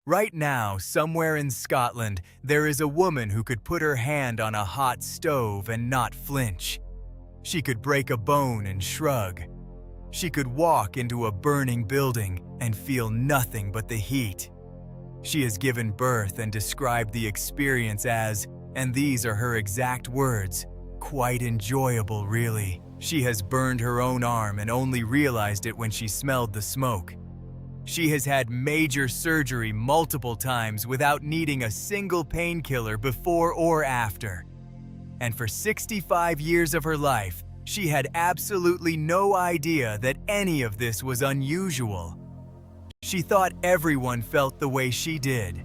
Right now, somewhere in Scotland, there is a woman who could put her hand on a hot stove and not flinch. She could break a bone and shrug. She could walk into a burning building and feel nothing but the heat. She has given birth and described the experience as, and these are her exact words, quite enjoyable really. She has burned her own arm and only realized it when she smelled the smoke. She has had major surgery multiple times without needing a single painkiller before or after. And for 65 years of her life, she had absolutely no idea that any of this was unusual. She thought everyone felt the way she did.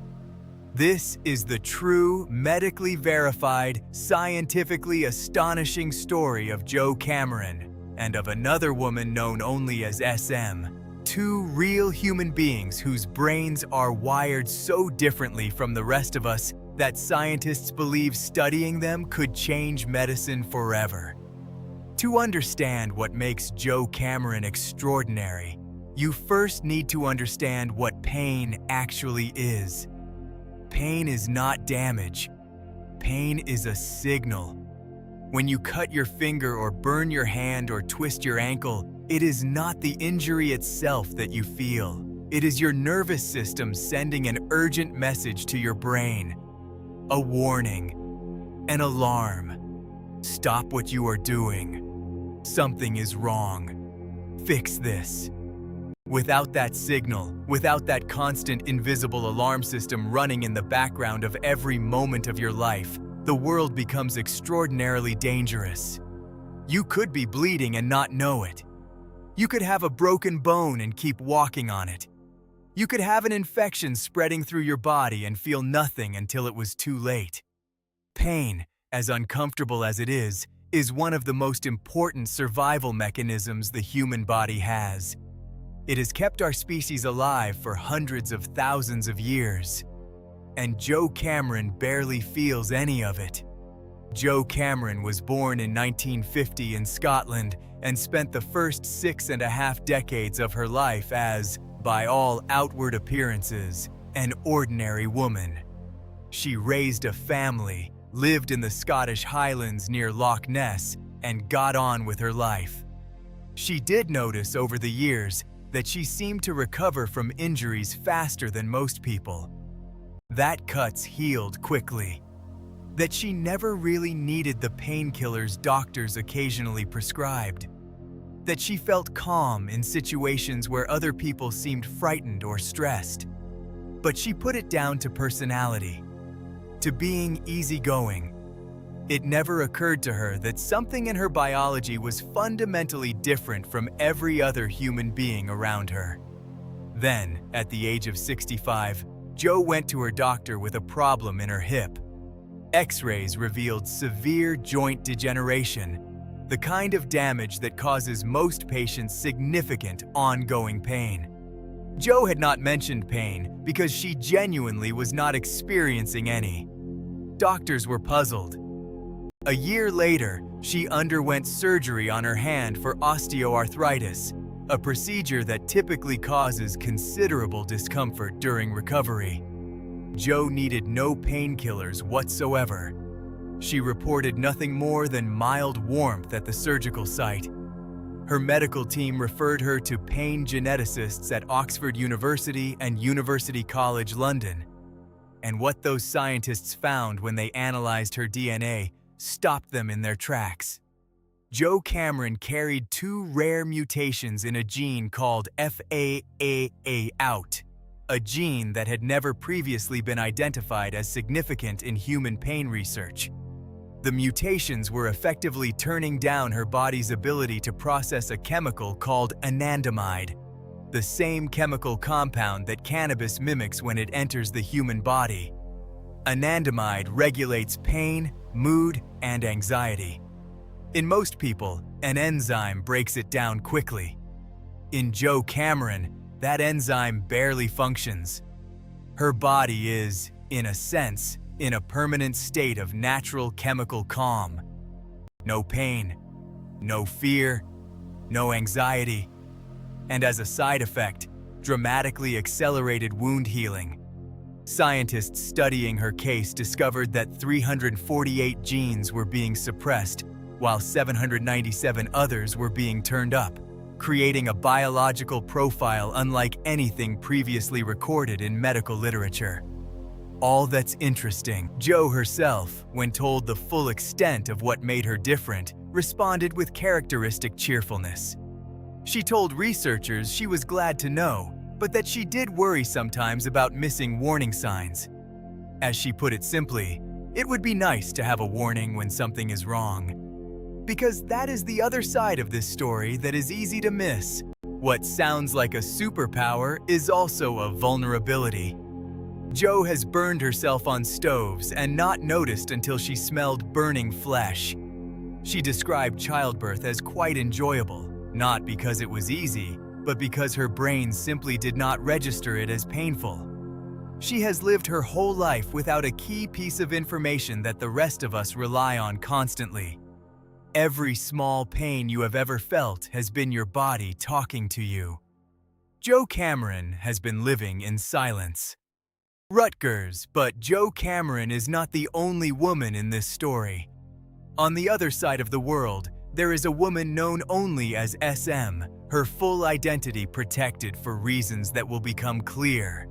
This is the true, medically verified, scientifically astonishing story of Jo Cameron and of another woman known only as SM. Two real human beings whose brains are wired so differently from the rest of us that scientists believe studying them could change medicine forever. To understand what makes Jo Cameron extraordinary, you first need to understand what pain actually is. Pain is not damage. Pain is a signal. When you cut your finger or burn your hand or twist your ankle, it is not the injury itself that you feel. It is your nervous system sending an urgent message to your brain. A warning. An alarm. Stop what you are doing. Something is wrong. Fix this. Without that signal, without that constant invisible alarm system running in the background of every moment of your life, the world becomes extraordinarily dangerous. You could be bleeding and not know it. You could have a broken bone and keep walking on it. You could have an infection spreading through your body and feel nothing until it was too late. Pain, as uncomfortable as it is one of the most important survival mechanisms the human body has. It has kept our species alive for hundreds of thousands of years. And Jo Cameron barely feels any of it. Jo Cameron was born in 1950 in Scotland and spent the first 6.5 decades of her life as, by all outward appearances, an ordinary woman. She raised a family, lived in the Scottish Highlands near Loch Ness, and got on with her life. She did notice over the years that she seemed to recover from injuries faster than most people. That cuts healed quickly. That she never really needed the painkillers doctors occasionally prescribed. That she felt calm in situations where other people seemed frightened or stressed. But she put it down to personality, to being easygoing. It never occurred to her that something in her biology was fundamentally different from every other human being around her. Then, at the age of 65, Jo went to her doctor with a problem in her hip. X-rays revealed severe joint degeneration, the kind of damage that causes most patients significant ongoing pain. Jo had not mentioned pain because she genuinely was not experiencing any. Doctors were puzzled. A year later, she underwent surgery on her hand for osteoarthritis, a procedure that typically causes considerable discomfort during recovery. Jo needed no painkillers whatsoever. She reported nothing more than mild warmth at the surgical site. Her medical team referred her to pain geneticists at Oxford University and University College London. And what those scientists found when they analyzed her DNA stopped them in their tracks. Jo Cameron carried two rare mutations in a gene called FAAA-out, a gene that had never previously been identified as significant in human pain research. The mutations were effectively turning down her body's ability to process a chemical called anandamide, the same chemical compound that cannabis mimics when it enters the human body. Anandamide regulates pain, mood, and anxiety. In most people, an enzyme breaks it down quickly. In Jo Cameron, that enzyme barely functions. Her body is, in a sense, in a permanent state of natural chemical calm. No pain, no fear, no anxiety, and as a side effect, dramatically accelerated wound healing. Scientists studying her case discovered that 348 genes were being suppressed, while 797 others were being turned up, creating a biological profile unlike anything previously recorded in medical literature. All that's interesting, Jo herself, when told the full extent of what made her different, responded with characteristic cheerfulness. She told researchers she was glad to know, but that she did worry sometimes about missing warning signs. As she put it simply, it would be nice to have a warning when something is wrong. Because that is the other side of this story that is easy to miss. What sounds like a superpower is also a vulnerability. Jo has burned herself on stoves and not noticed until she smelled burning flesh. She described childbirth as quite enjoyable, not because it was easy, but because her brain simply did not register it as painful. She has lived her whole life without a key piece of information that the rest of us rely on constantly. Every small pain you have ever felt has been your body talking to you. Jo Cameron has been living in silence. Rutgers, but Jo Cameron is not the only woman in this story. On the other side of the world, there is a woman known only as SM, her full identity protected for reasons that will become clear.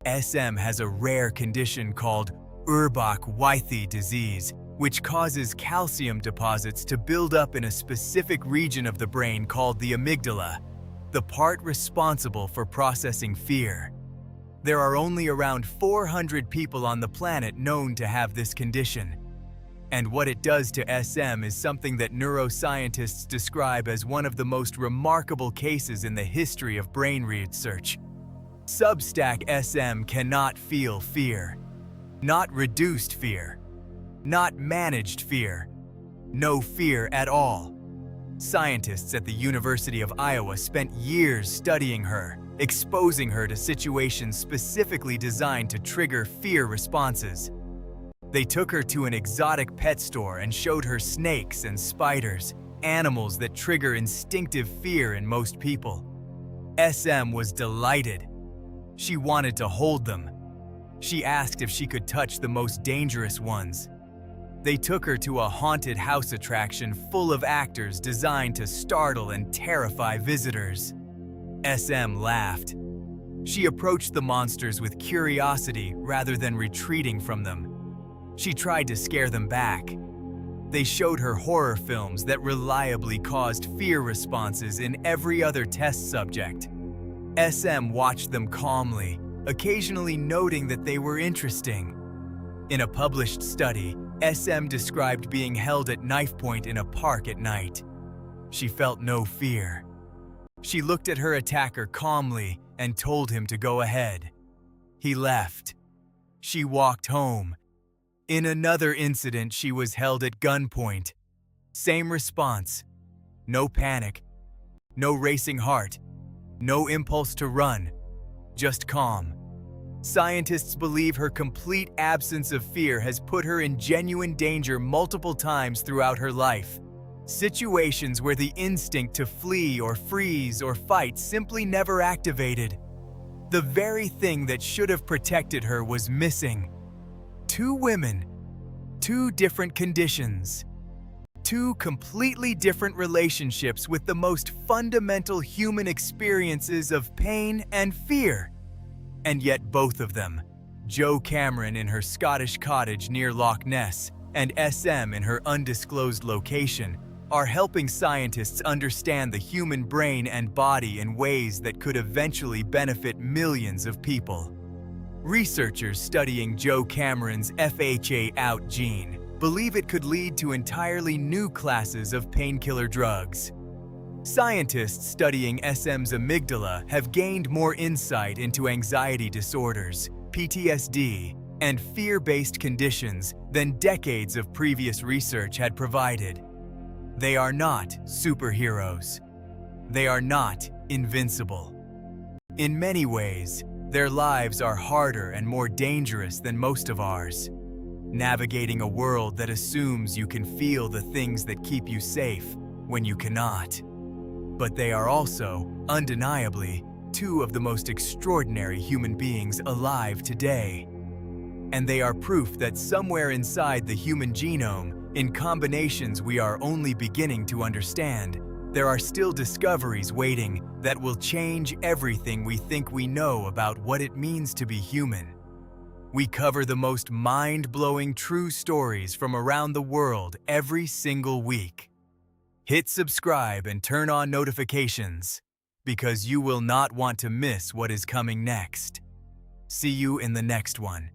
SM has a rare condition called Urbach-Wiethe disease, which causes calcium deposits to build up in a specific region of the brain called the amygdala, the part responsible for processing fear. There are only around 400 people on the planet known to have this condition. And what it does to SM is something that neuroscientists describe as one of the most remarkable cases in the history of brain research. Substack SM cannot feel fear. Not reduced fear. Not managed fear. No fear at all. Scientists at the University of Iowa spent years studying her, exposing her to situations specifically designed to trigger fear responses. They took her to an exotic pet store and showed her snakes and spiders, animals that trigger instinctive fear in most people. SM was delighted. She wanted to hold them. She asked if she could touch the most dangerous ones. They took her to a haunted house attraction full of actors designed to startle and terrify visitors. SM laughed. She approached the monsters with curiosity rather than retreating from them. She tried to scare them back. They showed her horror films that reliably caused fear responses in every other test subject. SM watched them calmly, occasionally noting that they were interesting. In a published study, SM described being held at knife point in a park at night. She felt no fear. She looked at her attacker calmly and told him to go ahead. He left. She walked home. In another incident, she was held at gunpoint. Same response. No panic. No racing heart. No impulse to run. Just calm. Scientists believe her complete absence of fear has put her in genuine danger multiple times throughout her life. Situations where the instinct to flee or freeze or fight simply never activated. The very thing that should have protected her was missing. Two women, two different conditions, two completely different relationships with the most fundamental human experiences of pain and fear. And yet both of them, Jo Cameron in her Scottish cottage near Loch Ness and SM in her undisclosed location, are helping scientists understand the human brain and body in ways that could eventually benefit millions of people. Researchers studying Jo Cameron's FHA-out gene believe it could lead to entirely new classes of painkiller drugs. Scientists studying SM's amygdala have gained more insight into anxiety disorders, PTSD, and fear-based conditions than decades of previous research had provided. They are not superheroes. They are not invincible. In many ways, their lives are harder and more dangerous than most of ours, navigating a world that assumes you can feel the things that keep you safe when you cannot. But they are also, undeniably, two of the most extraordinary human beings alive today. And they are proof that somewhere inside the human genome, in combinations we are only beginning to understand, there are still discoveries waiting that will change everything we think we know about what it means to be human. We cover the most mind-blowing true stories from around the world every single week. Hit subscribe and turn on notifications, because you will not want to miss what is coming next. See you in the next one.